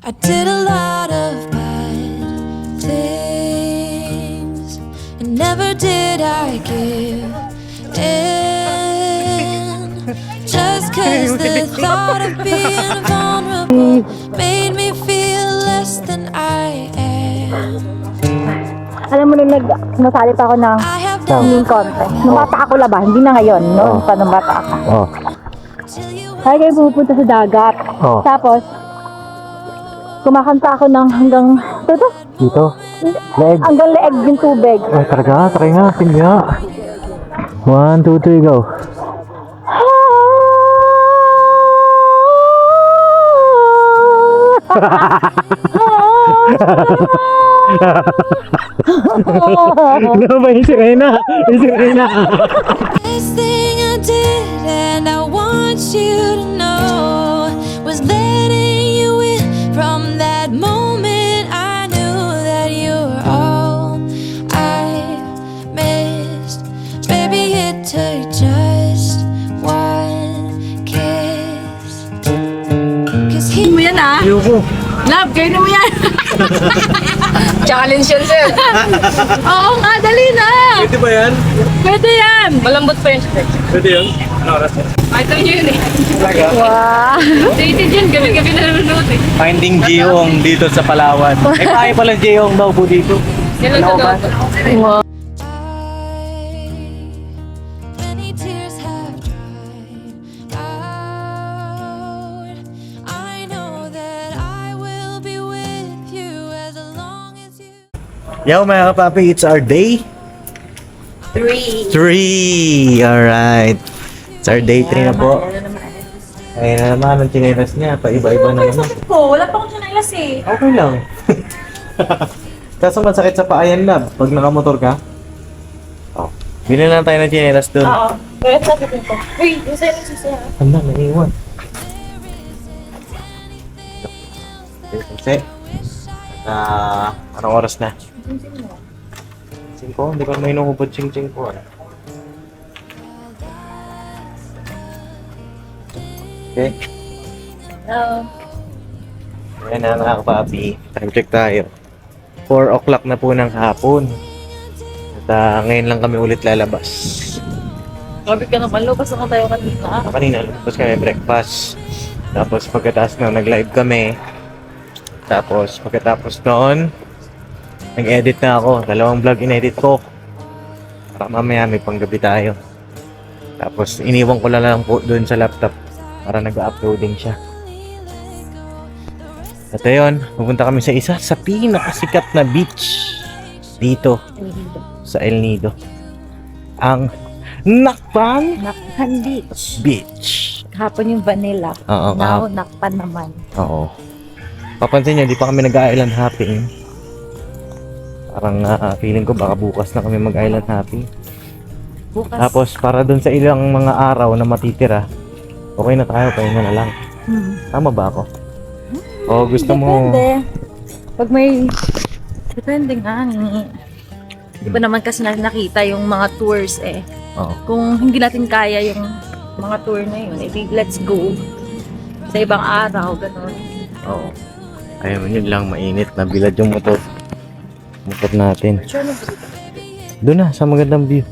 I did a lot of bad things, and never did I give in. Just cause the thought of being vulnerable made me feel less than I am. Alam mo nung nasali pa ako ng I have singing contest. Nung bata ako laban, hindi na ngayon. Noon pa nung bata ako. Oh. till you Kaya kayo pupunta sa dagat. Oh. Tapos, kumakanta ako ng hanggang, Dito. Leg. hanggang leeg yung tubig. Ay, talaga. Try nga. Sige nga. 1, 2, 3, go. No, may sirena. May sirena. best thing I did, and I want you to know, was letting you in. From that moment I knew that you were all I missed. Baby, it took just one kiss. Cause he mo yan ah. Ayoko. Love, kayo mo yan. Challenge yan, sir. Oo nga, dali na. Pwede ba yan? Pwede yan. Malambot pa yan, sir. Pwede yun? Ano oras yan? Ito yun eh. Talaga? Wow! Dated yan, gabi-gabi na nanonood eh. Finding Jeong dito sa Palawan. Ay, pahay pala Jeong daw po dito. Yan lang Ano ba? gagawin. many tears have dried out. I know that I will be with you as long as you. Yo mga kapapi, it's our day 3. Alright. It's our day 3 na po. Ayun na naman ang chinelas niya. Paiba-iba na naman. ko, wala pa akong chinelas eh. Okay lang. Kaso masakit sa paa yan, lab. Pag nakamotor ka. Oh. Bili na lang tayo ng chinelas doon. Oo. Kaya sabi ko. Uy, yung sa'yo nagsisaya. Hala, naiwan. Kasi, anong oras na? 5? Hindi ko may inuhubad ching-ching ko. Okay. Oo. Ayan na mga kapapi. Time check tayo. 4 o'clock na po ng hapon. At ngayon lang kami ulit lalabas. Sabi ka naman, lupas na tayo kanina. Kanina, lumabas kami breakfast. Tapos pagkatapos na nag-live kami. Tapos pagkatapos noon, nag-edit na ako. 2 vlog in-edit ko. Para mamaya may panggabi tayo. Tapos iniwan ko lang po doon sa laptop para nag-uploading siya. At ayun, pupunta kami sa isa sa pinakasikat na beach dito sa El Nido. Ang Nakpan Nakpan Beach. Beach. Kahapon yung vanilla. Oo, Now, Nakpan naman. Oo. Papansin nyo, di pa kami nag-island hopping. Parang feeling ko baka bukas na kami mag-island hopping. Bukas. Tapos para dun sa ilang mga araw na matitira, okay na tayo, pahinga na lang. Tama ba ako? O gusto mo... Depende. Pag may... Depende nga. Di ba naman kasi nakita yung mga tours eh. Oo. Kung hindi natin kaya yung mga tour na yun, edi let's go. Sa ibang araw, gano'n. Oo. Ayun, yun lang, mainit. Nabilad yung motor. Motor natin. Doon na, sa magandang view.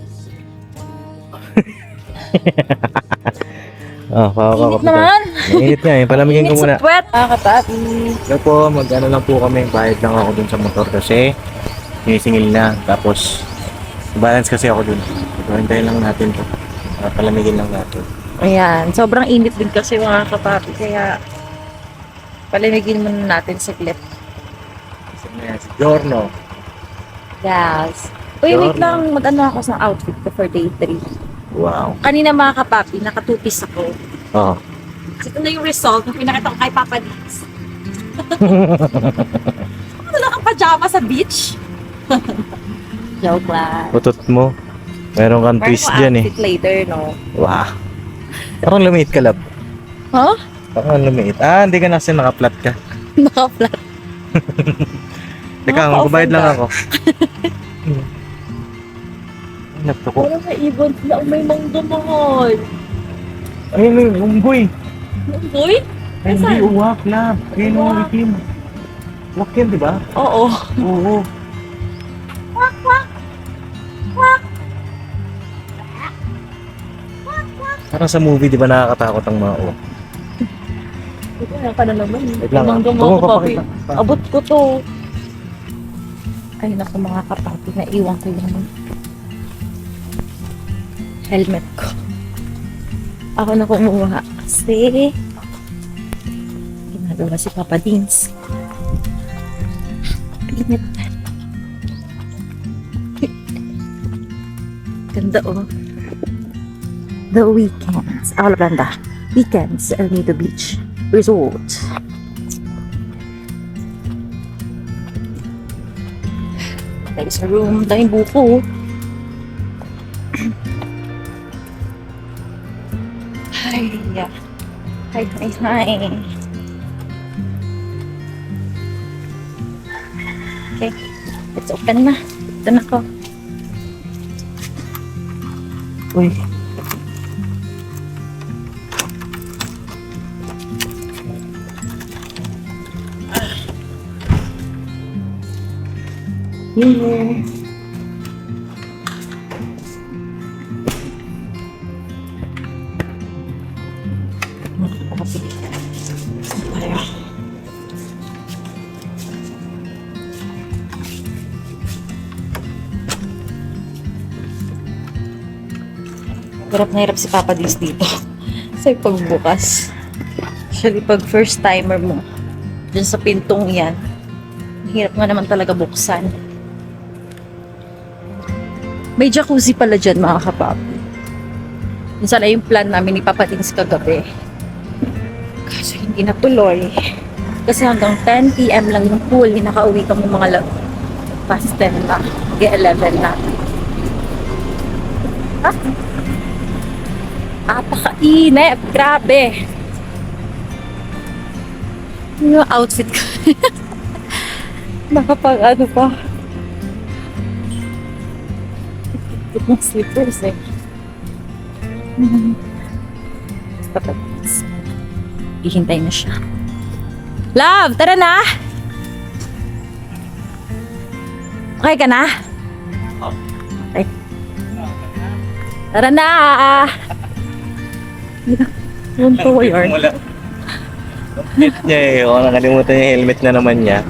Init naman! Mainit nga, palamigin ko Init muna. sa puwet! Nakakatabi. Ito po, mag-ano lang po kami, bayad lang ako dun sa motor kasi sinisingil na. Tapos, balance kasi ako dun. Hintayin lang natin to. Palamigin lang natin. Ayan, sobrang init din kasi mga kapapi, kaya palimigin muna natin saglit. So, yan, si Giorno. Yes. Uy, wait lang, mag-ano ako sa outfit ko for day 3. Wow. Kanina mga kapapi, naka-two-piece ako. Oo. So, ito na yung result ng pinakita ko kay Papa Dix. Ano lang ang pajama sa beach? Joke lang. Utot mo. Meron kang twist dyan eh. outfit later, no? Wow. Parang lumiit ka, lab. Huh? Parang lumiit. Hindi ka na kasi naka-flat ka. Naka-flat. Teka, magbabayad lang ako. Laptop ko. Wala sa ibon sila, may mangdumahol. Ayun yung unggoy. Uy, Ay, hindi uwak, lab. Ayun yung itim. Lock yan, di ba? Oo. Oo. Parang sa movie, di ba nakakatakot ang mga o? Kaya ka na naman. Wait lang, Tumanggang ah. mo ako, Oo, papi. papakita. Abot ko to. Ay, naku mga kapapi. Naiwan ko yung helmet ko. Ako na kumuha. Kasi ginagawa si Papa Dins. Pinit. Ganda oh. The Weekends. Alabanda. Weekends, El Nido Beach Resort. Tayo sa room. Tayong buko. Hi. Yeah. Hi, hi, hi. Okay. Let's open na. Ito na ko. Uy. Yeah. Hirap na hirap si Papa Dins dito. Sa pagbukas. Actually, pag first timer mo, dyan sa pintong yan, hirap nga naman talaga buksan. May jacuzzi pala dyan, mga kapapi. Yun sana yung plan namin ni Papa Dins kagabi. Kaso hindi natuloy. Kasi hanggang 10 p.m. lang yung pool. Nakauwi kami mga past 10 na. Mag-11 na. Ah? Apakainit. Grabe. Yung outfit ko. Nakapag ano pa. Itong slippers eh. Papa Dins. Ihintay na siya. Love, tara na! Okay ka na? Okay. Tara na! Punto ko yun. Wala. Helmet niya eh. O, nakalimutan niya yung helmet na naman niya.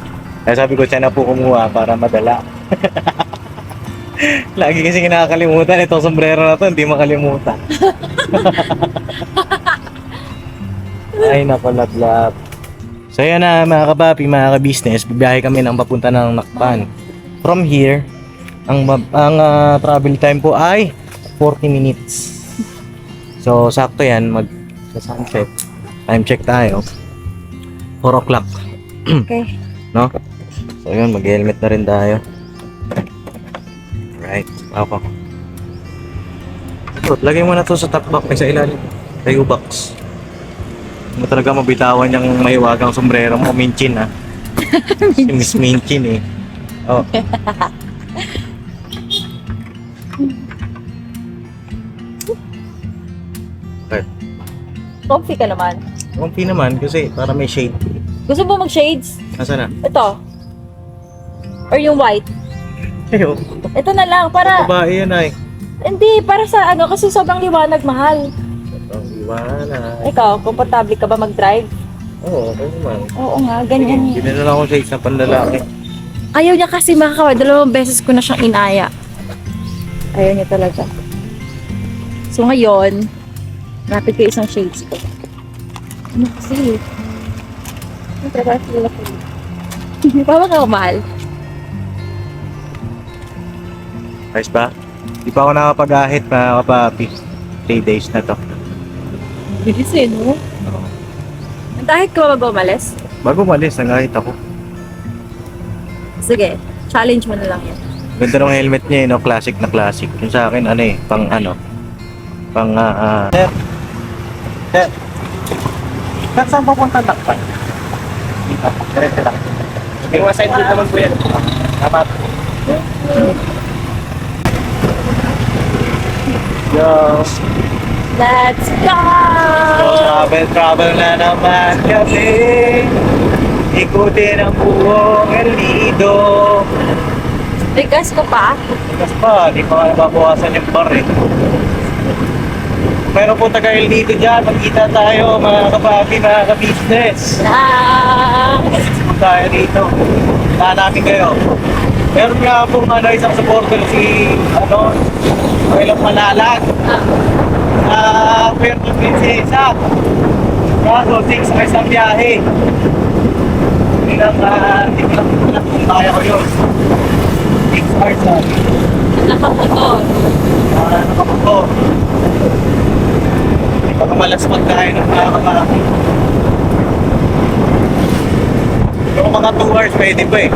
Kaya sabi ko, siya na po kumuha para madala. Lagi kasi kinakalimutan. Itong sombrero na to, hindi makalimutan. Ay, naku, lablab. So, yan na mga kapapi, mga ka-business. Bibiyahe kami ng papunta ng Nakpan. From here, ang travel time po ay 40 minutes. So, sakto yan. Mag-sunset. Time check tayo. 4 o'clock. Okay. No? So, yun. Mag-helmet na rin tayo. Right. Ako. So, lagay mo na to sa top box. Ay, sa ilalim. Sa U-box. Mo talaga mabitawan yung mahiwagang sombrero mo. Minchin, ha? Si Miss Minchin, eh. Oh. Okay. Comfy ka naman. Comfy naman kasi para may shade. Gusto mo mag-shades? Nasaan na? Ito. Or yung white. Ayo. Ito na lang para Babae yan ay. hindi para sa ano kasi sobrang liwanag mahal. Ang iwanan. Ikaw, komportable ka ba mag-drive? Oo, okay naman. Oo nga, ganyan. Hindi na lang ako shades na panlalaki. Ayaw niya kasi makakawa. 2 beses ko na siyang inaya. Ayaw niya talaga. So ngayon, napit ko isang shades ko. Ano kasi? Ano trabaho sila ko? Hindi pa ba ka mahal? Ayos ba? Di pa ako nakapag-ahit mga kapapi. 3 days na to. Bilis eh, no? Dahil ka ba umalis? Bago umalis, nangahit ako. Sige, challenge mo na lang yan. Ganda ng helmet niya, no? Classic na classic. Yung sa akin, ano eh, pang ano. Pang, Sir! Sir! Saan papunta Nakpan? Dito, diretso lang. Yung mga side naman po yan. Tama. Yo! Let's go! So, travel na naman kami. ikutin ang buong El Nido. Bigas ko pa. Tigas pa, di pa nababawasan yung bar eh. Meron po taga El Nido dyan, magkita tayo mga kapapi, mga ka-business. Punta tayo dito. Tahan namin kayo. Meron nga pong isang supporter si, Ilang Malalag. Puerto Princesa. Kaso, 6 hours ang biyahe. Hindi ko lang kung kaya ko yun. 6 hours na. Nakamotor. Nakamotor. Hindi pa kamalas magkain ng mga kapaki. Yung mga 2 hours pwede pa eh.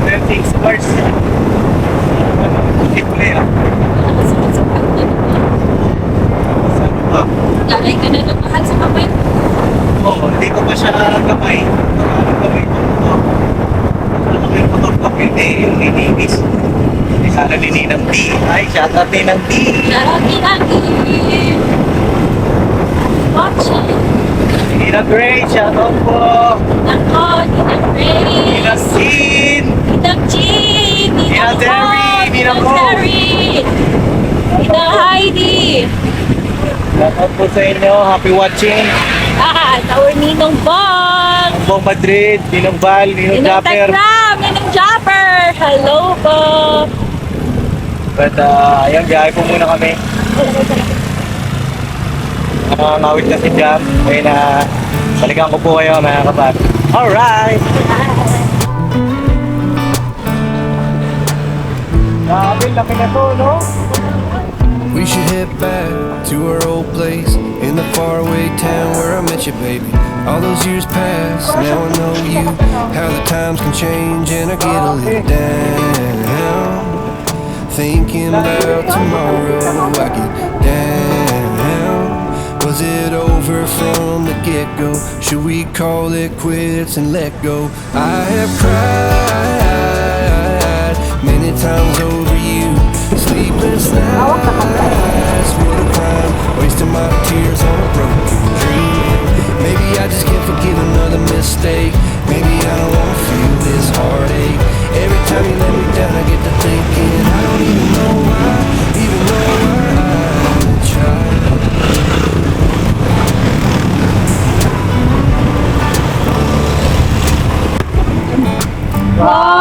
Then 6 hours. Simple ah. Saan ba? Lalay ka na ng mahal sa kamay. Oo, hindi ko pa siya gamay. Gamay ko. Ano yung motor ko? Hindi, yung Inibis. Hindi sana ni Ninang D. Ay, shout out Ninang D. Lagi. Watching. Ninang Gray, shout out po. Nako, Ninang Ray. Ninang Sin. Ninang Jean. Ninang Terry. Ninang Ho. Ninang Heidi. Shout out po sa inyo. Happy watching. Our Ninong Bong. Bong Madrid, Ninang Val, Ninang Ninong Japper. Tagram. Ninong Japper. Hello po. But ayan, biyahe po muna kami. Ngawit na si Jam. Kaya na balikan ko po kayo mga kapag. Alright! Grabe, laki na to, no? We should head back to our old place in the faraway town where I met you, baby. All those years pass, now I know you. How the times can change and I get a little down. Thinking about tomorrow, I get down. Was it over from the get-go? Should we call it quits and let go? I have cried many times over you. Sleepless nights, what a crime. Wasting my tears on a broken dream. Maybe I just can't forgive another mistake. Maybe I don't wanna feel this heartache. Every time you let me down, I get to thinking I don't even know why, even though I try.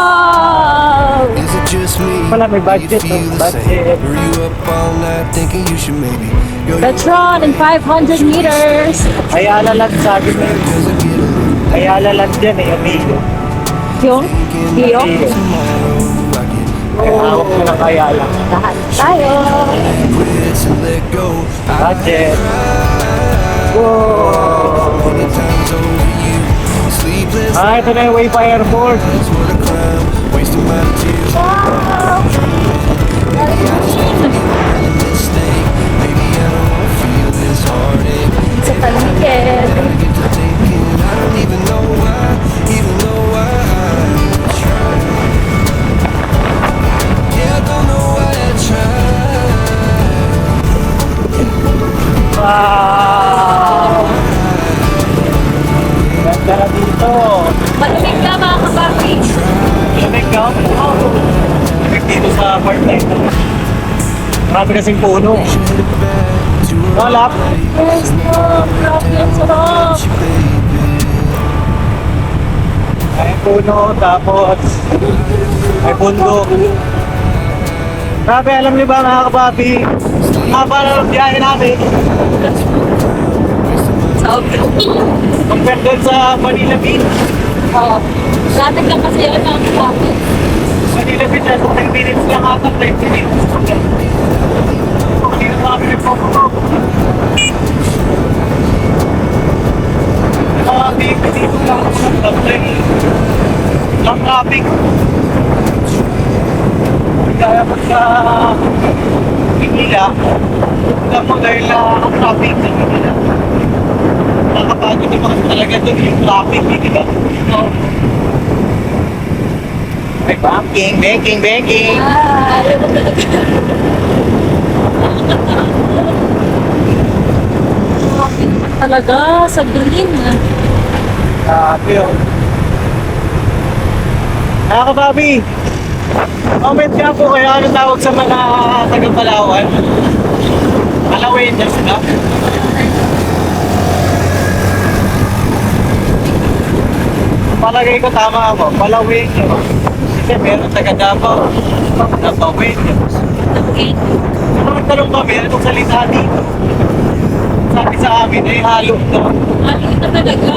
Wow! Is it just me? Wala, may budget, Do you feel no? the Budget. same? Were you up all night thinking you should maybe go your Petron in 500 meters. Ayala lang sabi mo yun. Cause I get a little Ayala lang dyan eh, amigo. Yung? Iyo? tomorrow. I get Ay, hawak mo ng Ayala. Lahat tayo. quits and let go. Budget. Many times over you. Sleepless Ito na yung way pa airport. nights, what a crime. Wasting my tears on a mistake. Maybe I don't wanna feel this heartache. Sa paligid. I get to thinking I don't even know why, even though I try. Yeah, I don't know why I try. Wow! Ganda na dito. Malamig na mga kapapi. Lamig ka? Lamig dito sa part na ito. Marami kasing puno. Wala. Yes, no. Grabe ang sarap. May puno, tapos may bundok. Grabe, alam niyo ba mga kapapi? Haba na ng biyahe namin. Sabi. Compared doon sa Manila Beach. Oo. Dati lang kasi yun ang kapapi. Manila Beach, 10 minutes lang ata, 10 minutes. Hindi na kami nagpapagod. Traffic, dito lang ako sa traffic. Lang traffic. Kaya pagka Manila, alam mo dahil ang traffic sa Manila. Nakapagod yung mga talaga doon yung traffic, di ba? Ay, banking. Ah, ayaw mo talaga. Grabe naman talaga, sa green. Grabe yun. Nakaka-Bobby! Comment nga po kayo ano tawag sa mga taga-Palawan. Palawenyas na. Palagay ko tama ako, Palawenyas. Kasi meron taga-Davao, Davaoenyas. Ano ang tanong kami, anong salita dito? Sabi sa amin ay halo na. Ano ito talaga?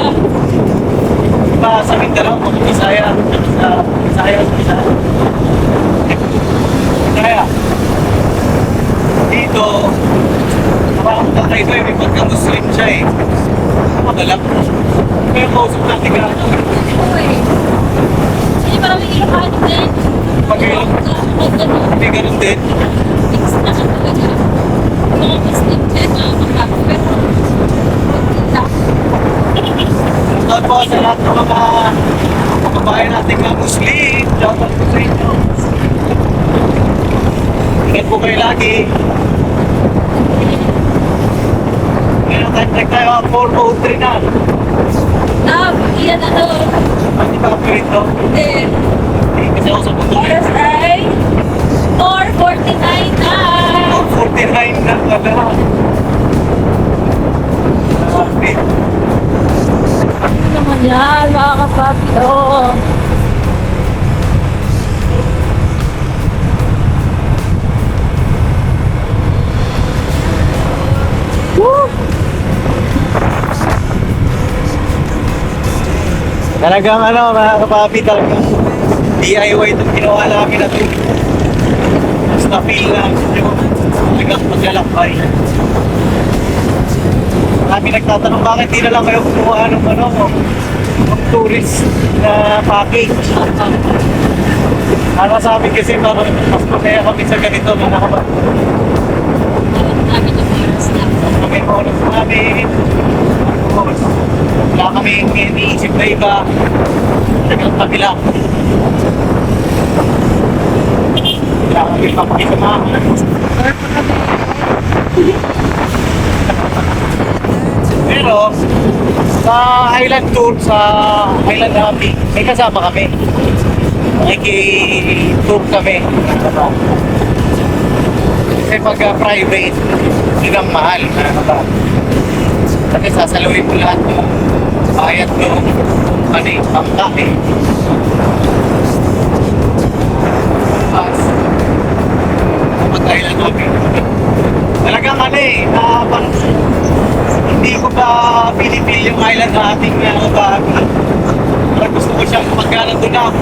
Diba sa Mindanao, kung Bisaya, sa Bisaya. Kaya, dito, parang kakay ko yung pagka-Muslim siya eh. Magalap. Kaya kausap natin ka. Uy. Hindi parang may Ilocano din. Pag-ilok, hindi ganun din. Mix na ka talaga. Mga Muslim din na makaka. Pero, wala. Shoutout po sa lahat ng mga kababayan natin mga Muslim. Shoutout po sa inyo. Ingat po kayo lagi. Ngayon, time tayo 4:03 na. Iyan na to. Hindi ba ako rito? Eh, Hindi kasi ako sa bundok. oras ay 4:49 na. 4:49 na pala. Grabe. Ano naman yan, mga kapapi? Oo. Talagang ano, mga kapapi, talagang DIY itong ginawa namin na ito. Basta feel lang yung talagang maglalakbay. Marami nagtatanong bakit di na lang kayo kumuha ng ano, ng tourist na package. Para sa amin kasi parang mas masaya kami sa ganito mga kapapi. Sabi ng oras na. Kami ang oras namin. Wala kami iniisip na iba. Talagang kabila. Wala kami pakikamahan. Pero sa island tour, sa island hopping, may kasama kami. Nakiki-tour kami. Kasi pag private, silang mahal. Kasi sasaluhin mo lahat ng bayad ng bangka eh. Tapos, mag-island hopping. Talagang parang hindi ko pa pinipil yung island hopping na bago. Parang gusto ko siyang pagka nandun ako.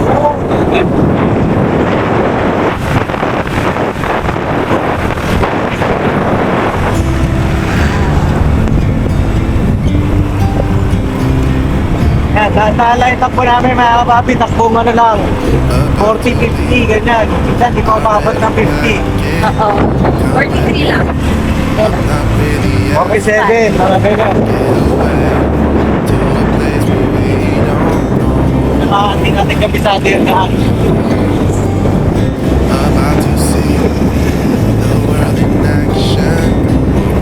Yan, sa-line up po namin mga kapapi, takbong ano lang, 40-50, ganyan. Minsan, di ko umabot ng 50. Oo. 43 lang. Okay, 7, mga ganyan. Hindi natin kabisado yun na. About to see the world in action.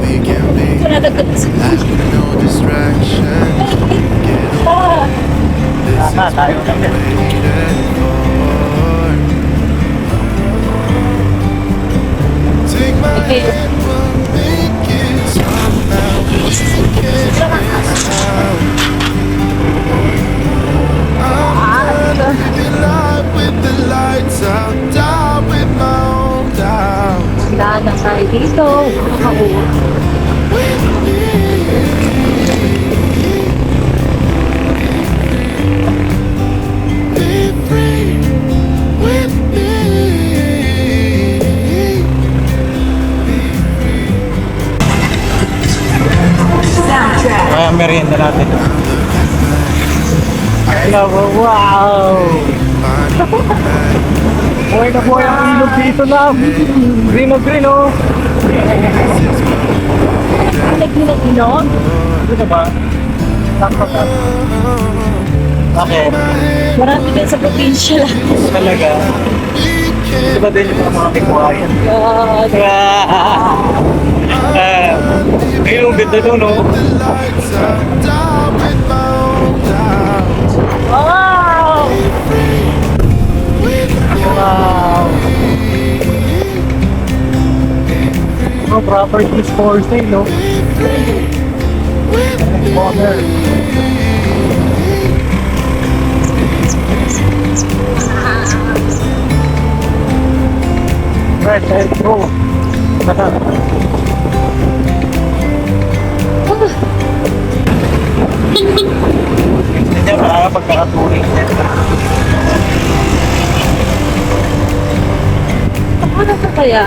We can be Ito na dagdag sa life with no distraction. Get away. This Tama, is tayo what kami. we waited for. Take my hand, we'll make it somehow. Can't miss out. I'm gonna live life with the lights out, die with my own doubt. Daan na tayo dito. Nakauwa. Be free with me. Kaya merienda natin. Wow! Buhay na buhay ang ilog dito na. Green na green, oh. Nag-inog? Ano ba? Takot. Bakit? Marami din sa probinsya lang. Talaga? Ito ba din yung mga pikuhayan? God. Ayun, ang ganda doon, oh. The lights out, die with my own doubt. properties for sale, no? Corner. Right, let's go. Hindi na pagkakatuloy. Ano ka kaya?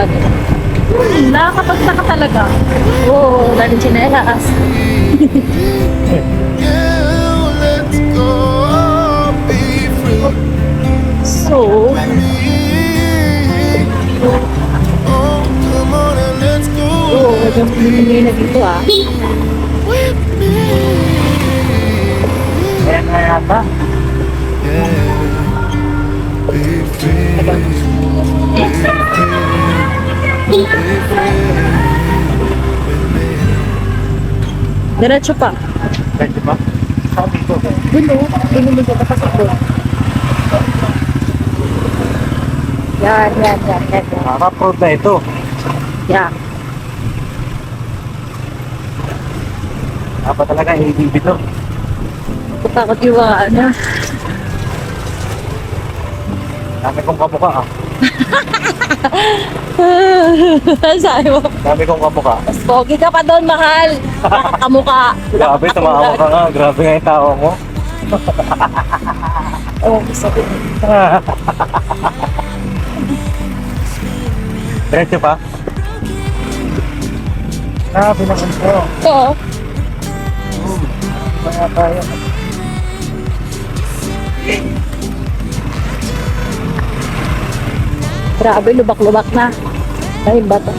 Nakakapagtaka talaga. Oo, dahil chinelas. Yeah, let's go. Be free. So, Oh, come on and let's go. oo, walang pinimili na dito ah. Ayan na yata. Yeah. Be free. Be free. Be free. Diretso pa. Pwede ba? Sabi ko. Dulo, binili ko tapos ako. Yan. Road na ito. Yan. Dapat talaga ADB to. Takot yung mga ano. Dami kong kamukha ah. Sabi mo, Dami kong kamukha. mas pogi ka pa doon, mahal. Nakakamuka. Grabe, tumawa ka nga. Grabe nga yung tao mo. Oo, sabi mo. Diretso pa? Grabe naman to. Oo. Kaya tayo. Grabe, lubak-lubak na. Dahil ba to?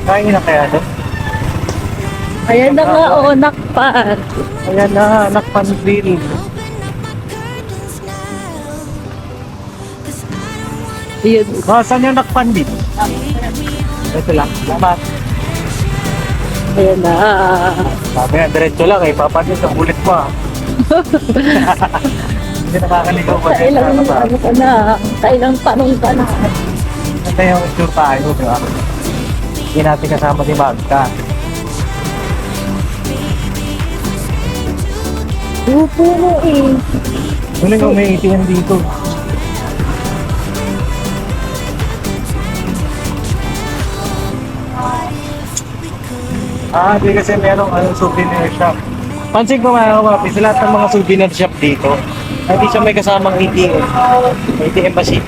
Kain na kaya to? Ayan na nga, oo, nakpan. Ayan na, nakpanbil. Yun. Saan yung nakpanbil? Ito lang. Salamat. Ayan na. Sabi nga, diretso lang eh. Papadil sa bulit mo ah. Hindi nakakaligaw pa din. Kailang ano ka na. Kailang tanong ka na. Ito yung sure tayo, di ba? Hindi natin kasama si Magka. Upo mo eh. Tuloy kung may ATM dito. Di kasi merong souvenir shop. Pansin ko mga kapapis, lahat ng mga souvenir shop dito, hindi siya may kasamang ATM. ATM machine.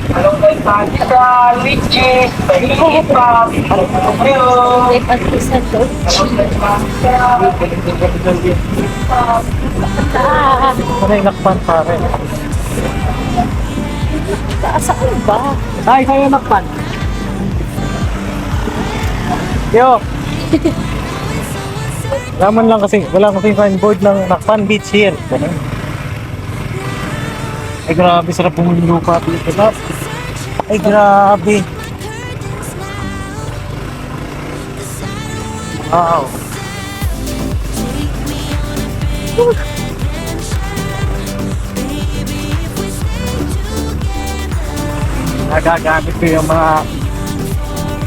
May pagkisa to. Ano yung nakpan pare? Saan ba? Ay, sa'yo nakpan. Yo! Laman lang kasi, wala kasing signboard ng Nakpan Beach here. Ganun. Ay grabe, sarap bumili lupa dito. Ay grabe. Wow. Nagagamit ko yung mga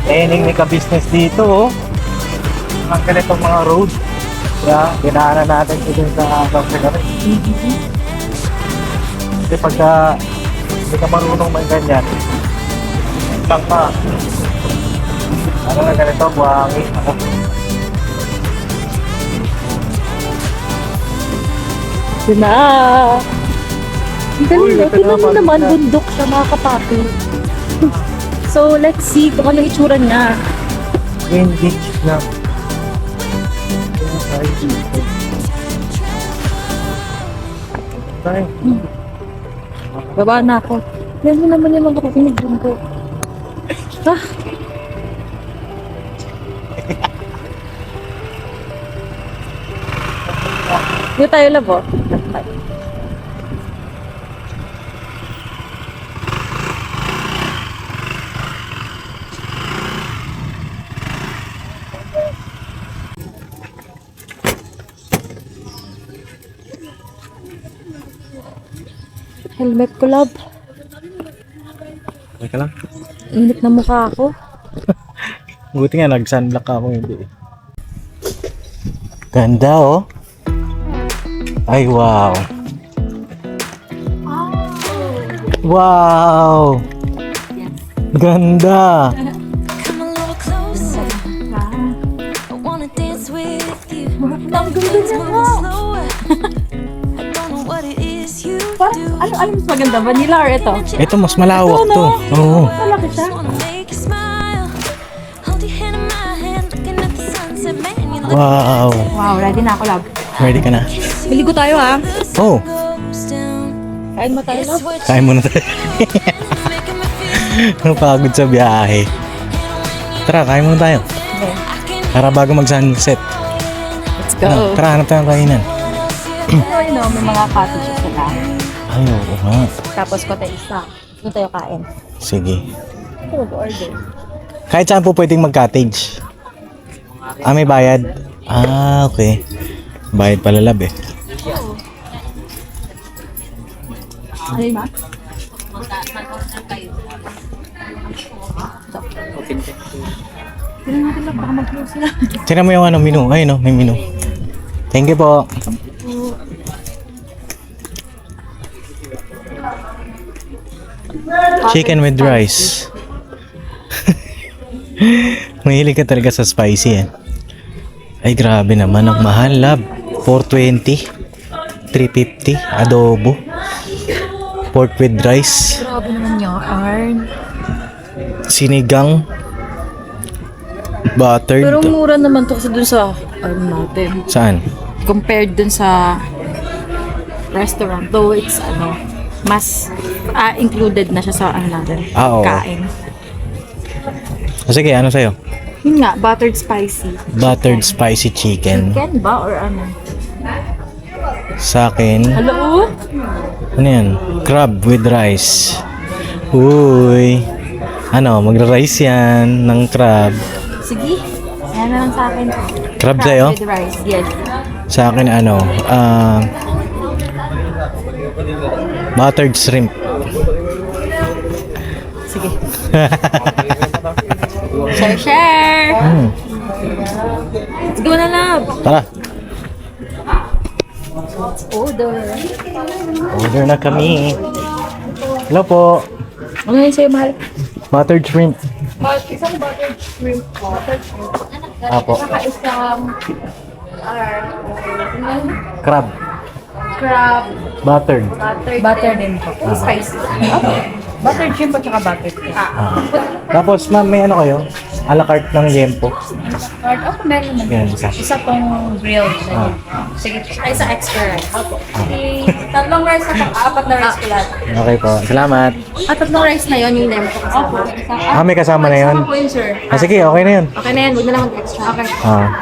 training ni ka-business dito, oh. Ang ganitong mga road. Kaya, dinaanan natin ito dun sa Pagkagarit. Kasi pagka hindi ka marunong may ganyan, lang pa. Ano na ganito, buhangin. Yun na. Uy, Galing, ito tingnan mo na, naman, pagka- bundok siya mga kapapi. So, let's see kung ano yung itsura niya. Green Beach na. Tayo. Baba na ako. Yan mo naman yung mga kapinig ko. Ah, dito tayo labo. Helmet ko, love. Okay ka lang? Init na mukha ako. Buti nga, nag-sunblock ako hindi. Ganda oh. Ay, wow. Wow! Ganda! Come a little closer. I wanna dance with you. Ang Things ganda move mo. slower. I don't know what it is you do. Ano mas maganda? Vanilla or ito? Ito, mas malawak to. Oo. Malaki siya. Just wanna make you smile. Hold your hand in my hand, looking at the sunset, man. You look Wow. Wow, ready na ako, love. Ready ka na? Biligo tayo, ha? Oh, goes down. Kain mo tayo, love. It's what kain muna tayo. you're making me feel. Napagod sa biyahe. Tara, kain muna tayo. Okay. I can Para bago mag-sunset. Let's Ano, go. tara, hanap tayo ng kainan. Ay, no, may mga cottages na tayo. Ay, oo nga. Tapos kote isa. Doon tayo kain. Sige. Ito, order. Kahit saan po pwedeng mag-cottage. Ah, may bayad? Ah, okay. Bayad pala lab eh. Ano yun, ma? Tignan natin lang, baka mag-close sila. Tignan mo yung ano, menu. Ayun oh, may menu. Thank you po. Chicken with rice. Mahilig ka talaga sa spicy eh. Ay grabe naman, ang mahal lab. 420, 350, adobo, pork with rice, Grabe naman niya, Arn. sinigang, buttered. Pero mura naman to kasi dun sa, ano natin, Saan? compared dun sa restaurant. Though it's, mas included na siya sa, natin, Ah, oo. kain. O sige, ano sa'yo? Yun nga, buttered spicy. Buttered spicy chicken. Chicken ba or ano? Sa akin, Hello? ano yan? Crab with rice. Uy. Ano, magra-rice yan ng crab. Sige. Ayan na lang sa akin. Crab sa'yo? with rice, yes. Sa akin, buttered shrimp. Sige. Share! Let's go na, love. Tara, Order. order na kami. Hello po. Ano yun sa'yo, mahal? Buttered shrimp. Isang buttered shrimp po. Apo. Saka isang Crab. crab Buttered. butter din po. Spicy. Buttered shrimp at saka buttered shrimp. Tapos, ma'am, may ano kayo? A la carte ng liempo. Ako meron naman. Yan, isa. Isa pong grilled. Sige. Ay, isa extra rice. Opo. Tatlong rice na apat na rice ko lahat. Okay po. Salamat. Tatlong rice na yon yung lemon ko kasama. Opo. Ah, may kasama na yun? po yun, sir. Ah, sige, okay na yun. Okay na yan. Huwag na lang mag-extra. Okay.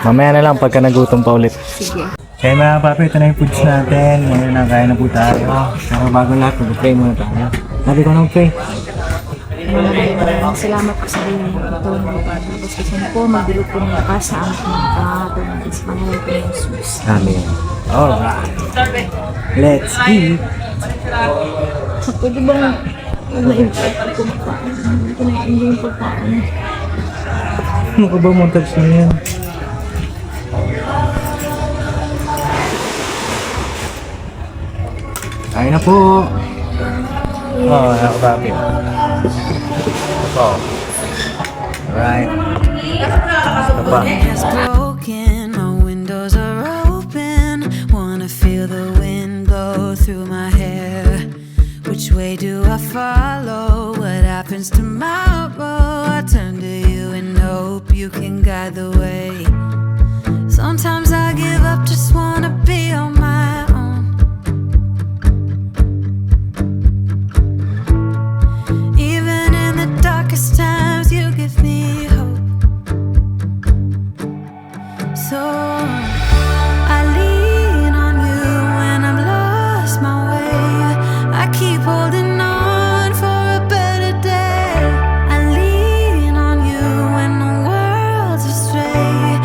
Mamaya na lang pagka nagutom pa ulit. Sige. Kaya mga papi, ito na yung foods natin. Ngayon na, kaya na po tayo. Pero bago lahat, mag-pray muna tayo. Sabi ko nang pray. Salamat po sa inyo. Ito mga Padre. Gusto ko po magdulog po ng lakas sa aming mga pangalan. Sa pangalan po ng Jesus. Amen. Alright. Let's eat. Pwede bang na-invite ko kumakain? Hindi ko na-enjoy yung pagkain. Ano ka ba montage na yan? Kain na po. Oh, nakakababi. Oh. Alright. Ito pa. It's broken, my windows are open. Wanna feel the wind blow through my hair. Which way do I follow? What happens tomorrow? I turn to you and hope you can guide the way. Sometimes I give up, just wanna be on my own. Even in the darkest times, you give me hope. So I lean on you when I'm lost my way. I keep holding on for a better day. I lean on you when the world's astray.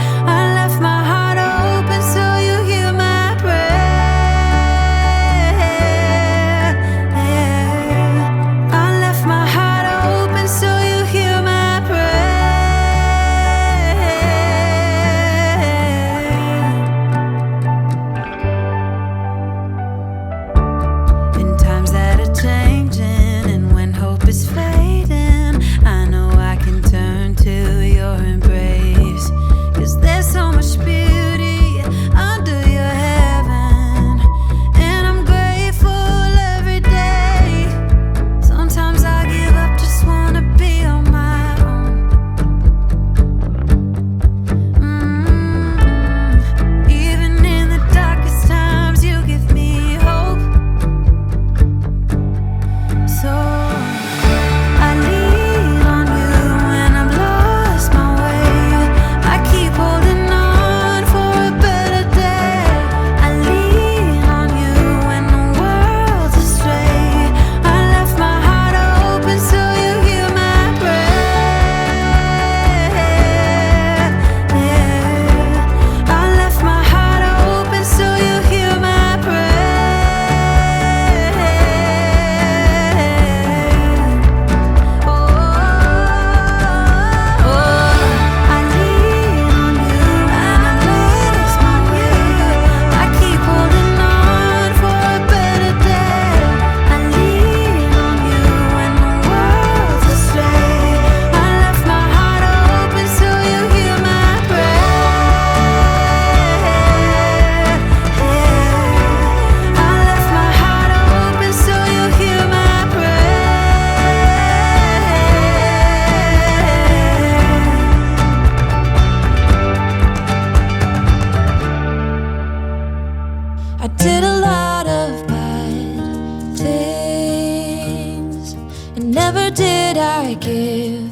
I did a lot of bad things, and never did I give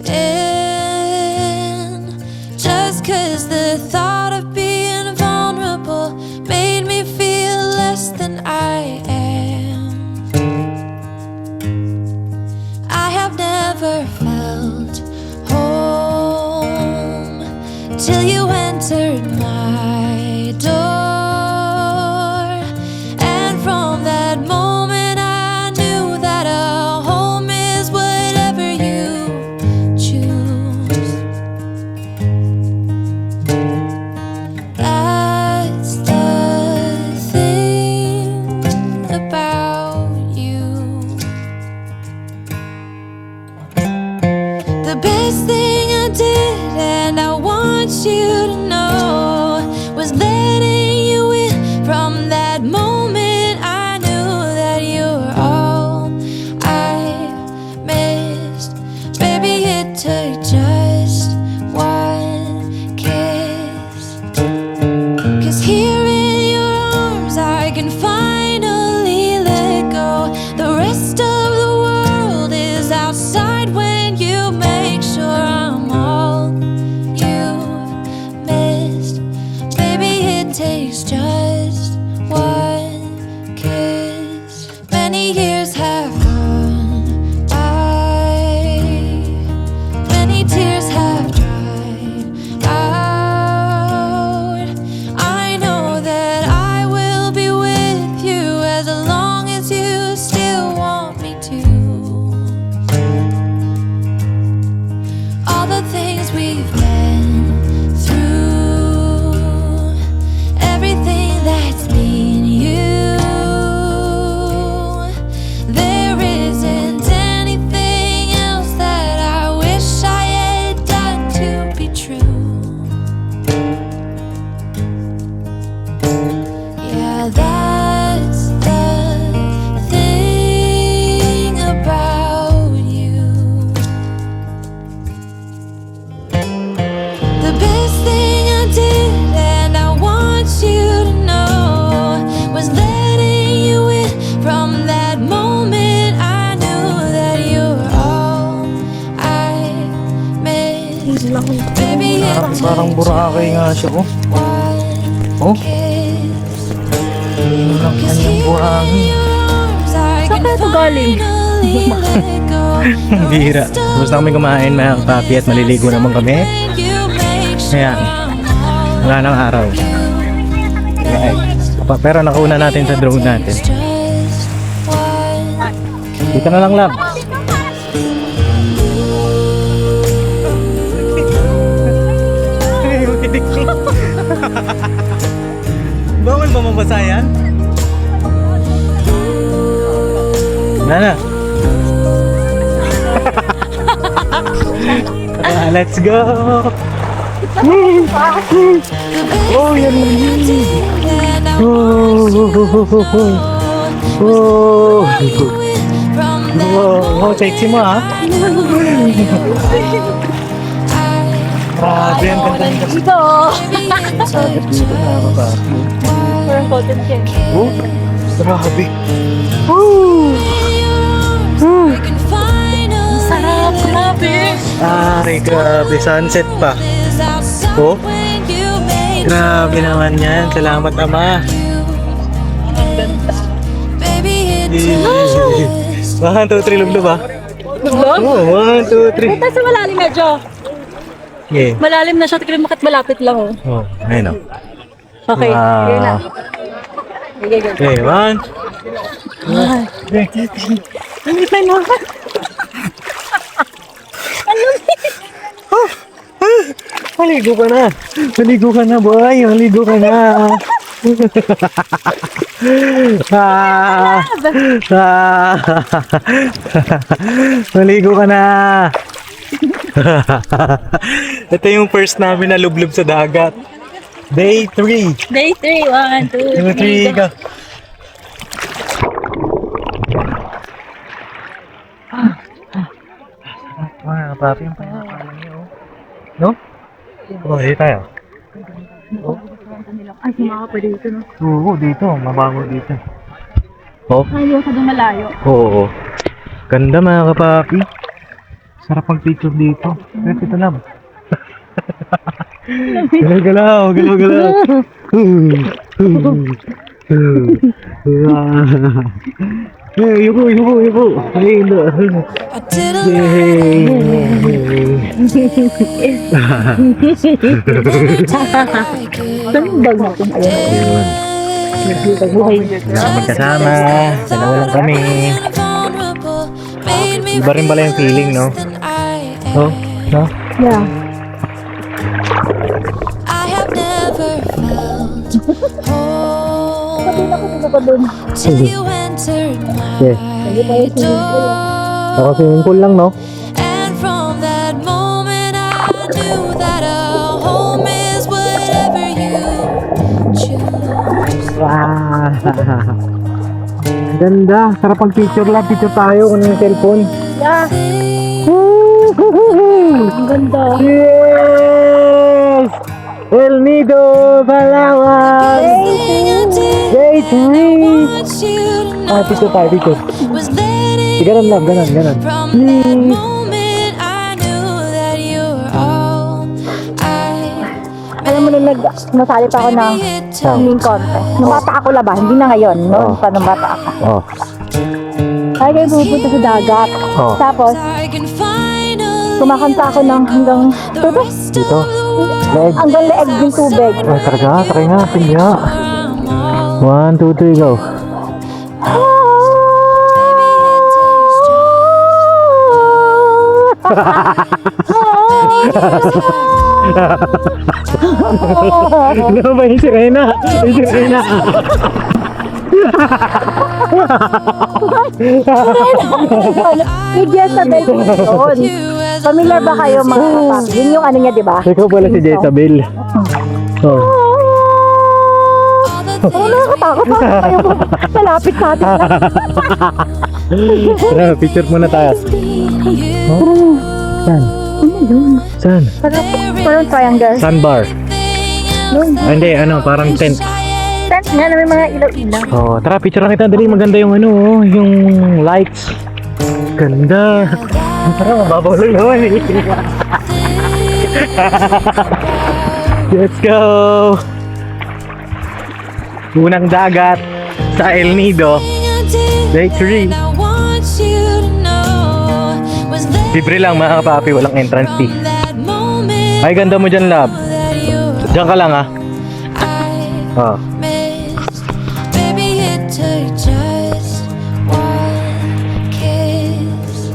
in. Just 'cause the thought of being vulnerable made me feel less than I am. I have never felt home till you entered my door. And from that moment I knew that a home is whatever you choose. That's the thing about you. The best thing I did, and I want you to know, was letting you in. From that moment I knew that you were all I missed. Baby, it took just one kiss. 'Cause here in your arms I can finally let go. The rest of the world is outside when you make sure I'm all you've missed. Baby, it takes just one kiss. Many years have gone by, many tears have dried out. I know that I will be with you as long as you still want me to. All the things we've been through, everything that's been you, there isn't anything else that I wish I had done to be true. Yeah, that's the thing about you. The best thing I did, and I want you to know, was letting you in. From that moment I knew that you were all I missed. Baby, it Parang took Boracay nga siya, oh. one Oh? kiss. Ang 'Cause kanyang here buhangin. in your arms I Saan can kaya ito galing? finally let go. Ang bihira. Tapos na kami kumain, mga papi, at maliligo naman kami. Ayan. Wala nang araw. Right. Pero nakuha natin sa drone natin. Dito na lang, lab. Bawal ba mabasa yan? Wala na. Let's go! Oh, yan lang yun. Oh, sexy mo, ha? Grabe, ang ganda ng kasi. Dito. Dito na ako ba? Parang golden king. Oh, grabe. Sarap, grabe. Ay, grabe. Sunset pa. Oh, grabe naman yan. Salamat, Ama. 1, 2, 3, lublob, ha? Lublob? Oh, 1, 2, 3. Ito sa malalim medyo. Yeah. Malalim na siya. Tignan makit malapit lang, oh. Oh, ayun, oh. Okay, Wow. yun na. Okay, good. Okay, 1. Hindi pa na. Maligo ka na. Maligo ka na, boy. Maligo ka na. Maligo ka na. Ito yung first namin na lublob sa dagat. Day 3. Day 3, 1, 2, 2, 3, go. Wow, papi yung pangalan niyo. No? Oh, dito tayo. Oh. pupunta nila. Ay, sumaka pa dito, no? Oo, dito. Mabango dito. Oh? Ayaw ka doon malayo. Oo. Ganda mga kapapi. Sarap ang picture dito. Pero ito lang. Galaw-galaw, galaw-galaw. Yuko. Ay, no. I didn't like it. Saan bag natin? Ayun. Buhay. Magkasama. Dalawa lang kami. Iba rin pala yung feeling, no? Oh, no? Yeah. I have never felt home Dito ka doon. till you entered Yes. my door. Ako swimming pool lang, no? And from that moment I knew that a home is whatever you choose. Wow! Ganda! Sarap ang picture lang. Picture tayo kung yung cellphone. Yeah. Ang ganda. Yes! El Nido, Palawan! Everything I did, Day 3! want you to know Picture tayo, picture. was letting Ganon lang, ganon. from that moment I knew that you were all I Alam mo na nasali pa ako ng swimming contest. Nung bata ako laba, hindi na ngayon. Noon pa nung bata ako. Oh. Ay, kayo pupunta sa dagat. Oh. Tapos, I can finally kumakanta ako ng hanggang the tubig. rest Dito. of the world. Leg. Hanggang leeg yung tubig. Ay, talaga? Try nga. Sige nga. I'm all 1, 2, 3, go. Ano ba yung sirena? Yung sirena. Big Jezabel po yun. Familiar ba kayo mga kapak? Yun yung ano niya, di ba? Ikaw pala si Jezabel. Oh. Ano nakakatakot? Bakit kayo po malapit sa atin? Tara, picture muna tayo. Saan? Saan? Parang triangle. Sandbar. Ah, hindi, ano, parang tent. Tent nga na may mga ilaw-ilaw. Oh, tara, picture lang kita. Dali, maganda yung ano, oh, yung lights. Ganda. Tara, mababaw lang naman eh. Let's go! Unang dagat sa El Nido. Day 3. Libre lang mga kapapi, walang entrance fee. Ay, ganda mo dyan, love. Diyan ka lang, ah. Oh. Baby, it took just one kiss.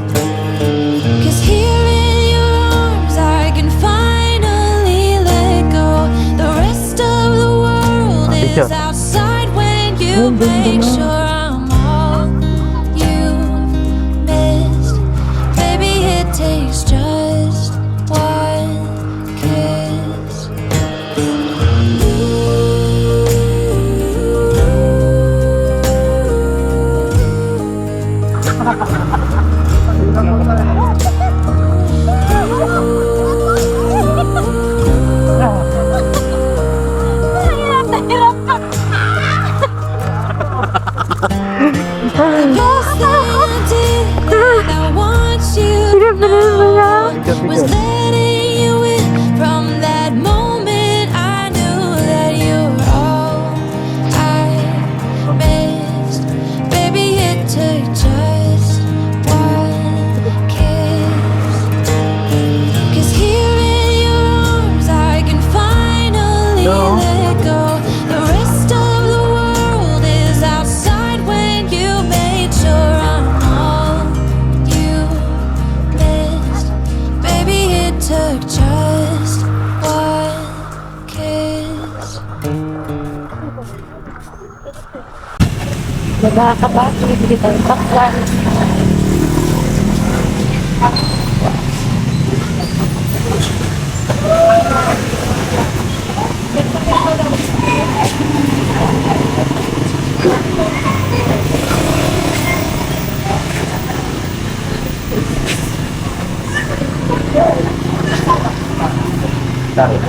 'Cause here in your arms I can finally let go. The rest of the world is picture. outside when you make sure I'm all you've missed. Baby, it takes just one kiss. Best thing I did, and I want you to know, was letting you in. From that moment I knew that you were all I missed. Baby, it took just one kiss. 'Cause here in your arms I can finally let go. The rest of the world is outside when you made sure I'm all you missed. Baby, it took just one kiss. Magkakapati, bibili tayo pakwan.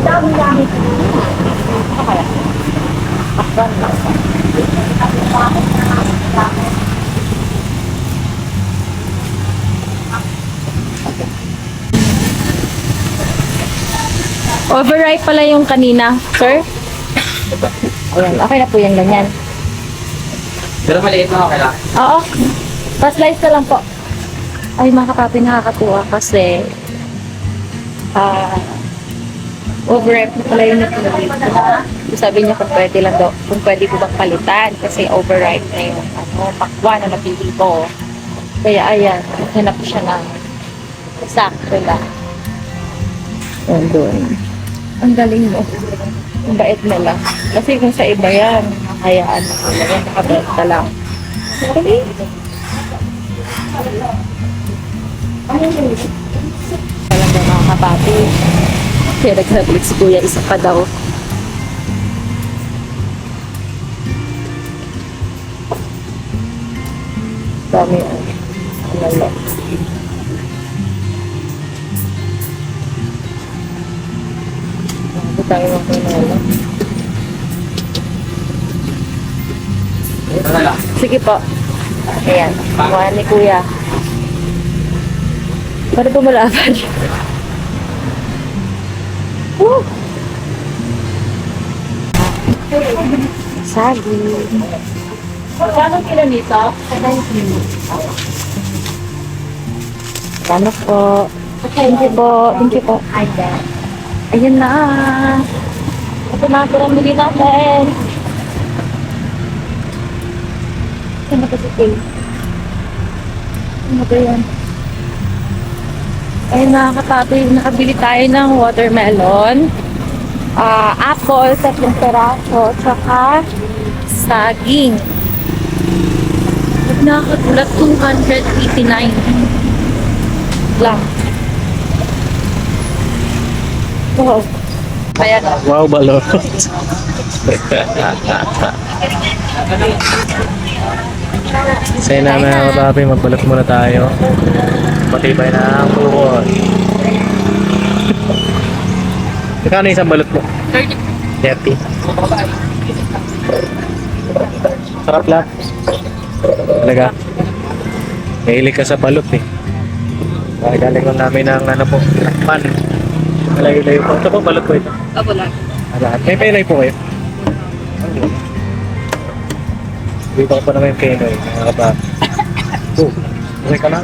Dami-dami. Ano kaya? Overripe pala yung kanina, sir. Ayan, okay na po yan, ganyan. Pero maliit na okay lang. Oo. Pa-slice na lang po. Ay, mga kapapi, nakakatuwa kasi overripe na pala yung napili ko. Sabi niya kung pwede lang daw, kung pwede ko bang palitan kasi overripe na yung pakwan na napili ko. Kaya ayan, hanap siya ng sakto lang. Ayan doon. Ang galing mo. Ang bait nila. Kasi kung sa iba yan, hayaan na talaga, nakabenta lang. Okay. Alam mo mga kapapi, kaya nagsabi si Kuya, isa pa daw. Dami yan. Lalo. Bago tayo ng pinala. Sige po. Ayan. Kuha ni Kuya. Para po malaban. Woo! Saging. Kano kilo nito? Kano po? Thank you po. Thank you po. Ayan na. Ito na ito ang bili natin. Ano ba si Kay? Ano ba yan? Ayun mga kapatid, nakabili tayo ng watermelon, apple, 3 peraso, tsaka saging. At nakakagulat, 289 lang. Wow. Ayan o. Wow, balot. Say na mga kapapi, magbalot muna tayo. Matibay na ang buhon. Kano isang balot mo? 30. Sarap lang. Talaga. Mahilig ka sa balot eh. Galing ko namin ng ano po, pan. Malayo-layo po. Ito po, balot po ito. Opo lang. Lahat. May penay po kayo? Dito ko pa naman yung penay. Mga kapapi. Oh, okay ka lang?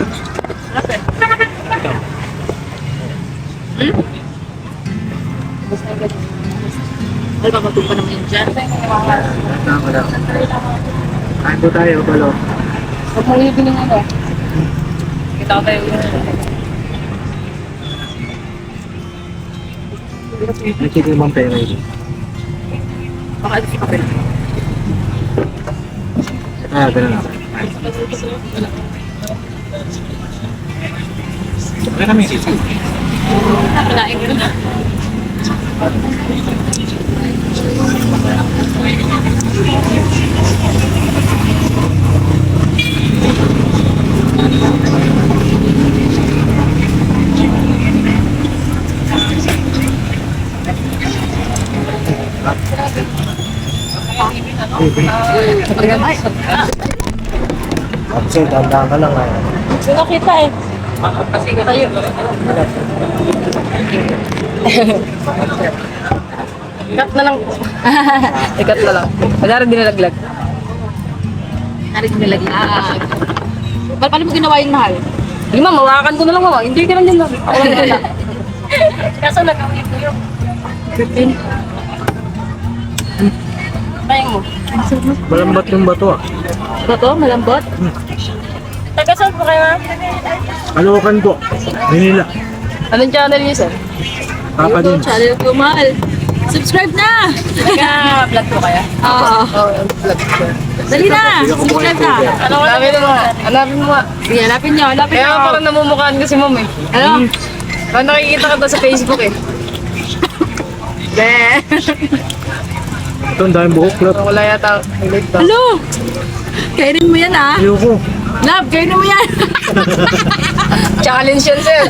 Ano ba matupa naman yun dyan? Wala. Kain po tayo, balot. Huwag mo yung biling ano. Kita ko tayo yung Nakikita yung mga penay. baka ito si Kapel. Ganun lang. Okay kami yung sisi. Nakalain ko na. Ay, Kasi tanda ka lang ngayon. sino kita eh. Kasi tayo. Cut na lang. Ikat na lang. Wala rin dinalaglag. Narin nilaglag. Paano mo ginawa yung mahal? Hindi ma, mawakan ko na lang mama. Hindi ka lang din lang. Ako lang din lang. Kaso nagawin ko yung 15. Kaya mo. Malambat yung bato ah. Bato, malambot. Taga saan po kayo? Kalokan po. Manila. Anong channel niyo sir? Papa din. Channel ko mahal. Subscribe na! Taga-vlog po kaya? Oo. Oo, vlog ko. Dali na! Subscribe na! Hanapin mo. Hanapin mo. Sige, hanapin nyo. Hanapin Kaya nyo. parang namumukhaan ko si mom eh. Ano? Parang nakikita ka daw sa Facebook eh. Be! Ito ang daming buhok. Love. Parang wala yata ang live ba? Hello! Kainin mo yan ah! Ayoko. Love, kainin mo yan! Challenge yun sir.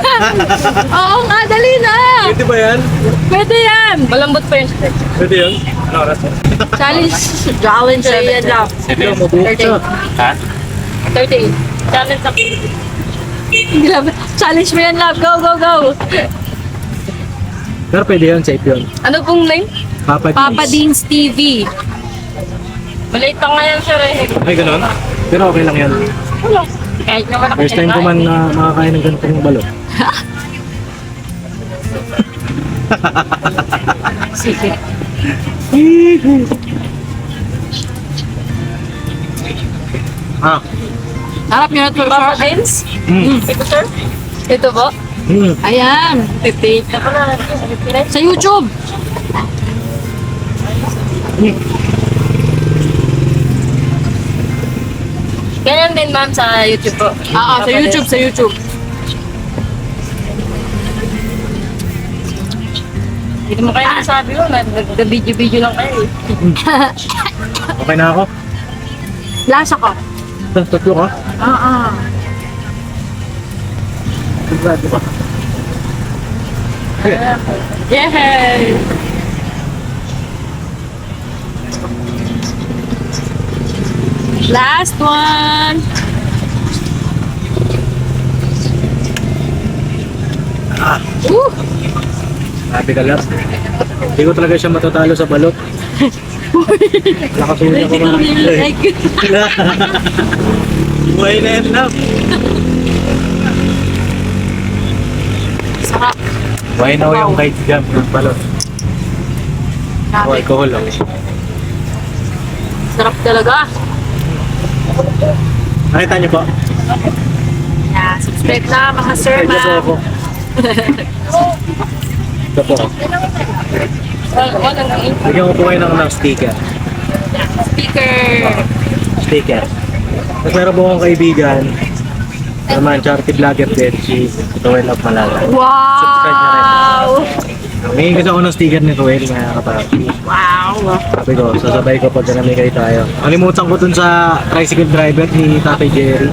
Oo nga, dali na! Pwede ba yan? Pwede yan! Malambot pa yun sir. Pwede yun? Ano oras? Challenge. Challenge 7 lang. 7. Ha? 38. Challenge ako. Grabe. Challenge mo yan, love. Go, go, go. Pero pwede yun, safe yun. Ano pong name? Papa Papa Dean's TV. Maliit pa nga yan, sir eh. Ay, ganun? Pero okay lang yan. Wala. Kahit naman ako First time ko man na makakain ng ganitong balot. Sige. Ah. Harap nyo na ito, Papa Dins? Ito, sir? Ito po? Ayan. 58 na pala. 59. Sa YouTube. Ganyan din, ma'am, sa YouTube po. Sa YouTube, sa YouTube. Hindi mo kayo nasabi ko, nag-video-video lang kayo eh. Okay na ako? Lasa ko. Tatlo ka? Sigurado ka? Yay! Last one. Sabi ka lang. Hindi ko talaga siya matatalo sa balot. Nakasunin ko mga. Buhay na yan lang. Sarap. Buhay na yung kahit jam ng balot. O alcohol lang. Sarap talaga. Nakita niyo po? Yeah, subscribe na mga sir, Ito po ma'am. ako. Ito po. Bigyan ko po kayo ng sticker. Sticker. Tapos meron po akong kaibigan naman, charity vlogger din, si Roel of Malala. Subscribe na rin. Wow! May kasi ako ng sticker ni Roel, mga kapatid. Wow! Sabi ko, sasabay ko pag namigay tayo. Kalimutan ko dun sa tricycle driver ni Tatay Jerry.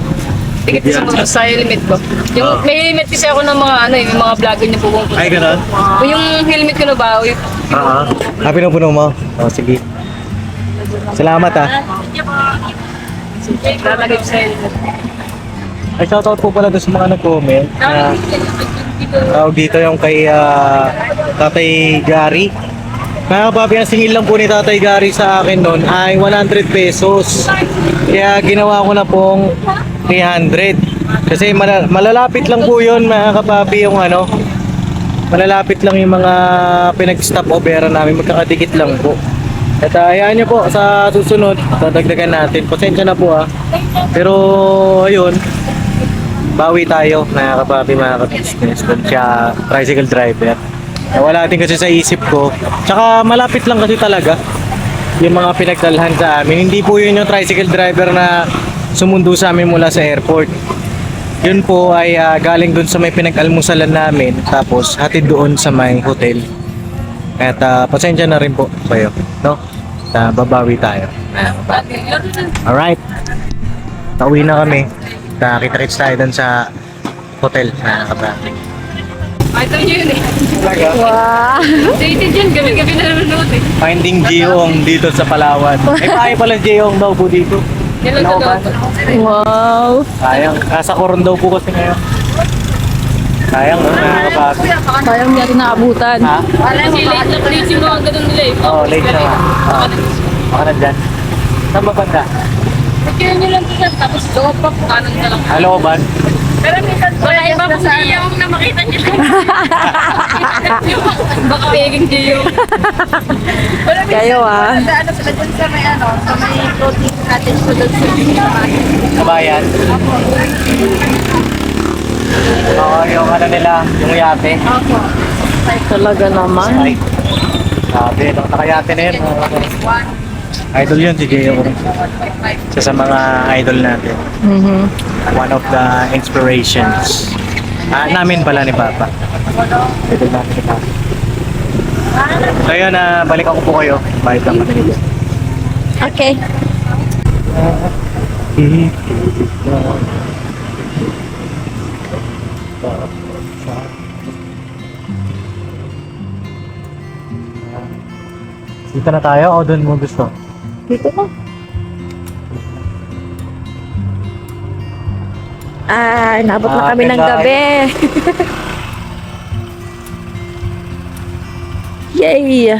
Tigit sa helmet ko. Yung, may helmet kasi ako ng mga ano, yung mga vlogger niya pupunta. Ay, gano'n? Yung helmet ko na ba? Yung, Oo. Happy na puno mo? O, sige. Salamat ah. lalagay ko sa helmet. Ay, shoutout po pala doon sa mga nag-comment. Tawag dito yung kay Tatay Gary. Mga kapapi, ang singil lang po ni Tatay Gary sa akin noon ay 100 pesos. Kaya ginawa ko na pong 300. Kasi malalapit lang po yun, mga kapapi, yung ano. Malalapit lang yung mga pinag-stop overan namin. Magkakadikit lang po. At hayaan nyo po sa susunod, dadagdagan natin. Pasensya na po ah. Pero ayun, bawi tayo, mga kapapi, mga ka-business. Doon siya, tricycle driver. Wala din kasi sa isip ko. Tsaka malapit lang kasi talaga yung mga pinagdalhan sa amin. Hindi po yun yung tricycle driver na sumundo sa amin mula sa airport. Yun po ay galing doon sa may pinag-almusalan namin. Tapos hatid doon sa may hotel. At pasensya na rin po kayo, no? Babawi tayo. Alright. Pauwi na kami. Kita-kits tayo doon sa hotel na kapatid. Ay, ito yun eh. Wow! Dated yun, gabi-gabi nanonood eh. Finding Geong dito sa Palawan. Ay, pahay pala Geong daw po dito. Yan lang Ano ba? Wow! Sayang. Nasa Coron daw po kasi ngayon. Sayang, no? Nakakapagod. Sayang niya rin naabutan. Ha? Kasi late na police yung mga ganun nila eh. Oo, late na nga. Baka nandyan. Saan ba banda? Kaya nyo lang dyan, tapos loob pa, kanan ka lang. Hello, Ban? Pero minsan ba iba kung Giyong na makita nyo lang. Baka peging Giyong. Kayo ah. Ano sila dun sa may ano, sa may protein natin sa dun sa Kabayan? Oo, yung ano nila, yung yate. Talaga naman. Ay. Sabi, nung nakayate na yun. Idol yun si Geo. Isa sa mga idol natin. One of the inspirations. Namin pala ni Papa. Idol namin ni Papa. So yun, balik ako po kayo. Balik lang kami. Okay. Dito na tayo o doon mo gusto? Dito na. Nabot na kami ng ganda. gabi. Yay!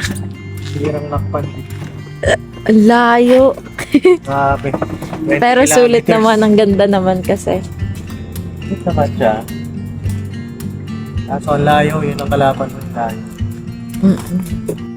Hirang nakpan. Ang layo. Grabe. 20 Pero sulit kilometers. naman. Ang ganda naman kasi. Sulit naman siya. Kaso ang layo, yun ang kalaban mo tayo. Mm-mm.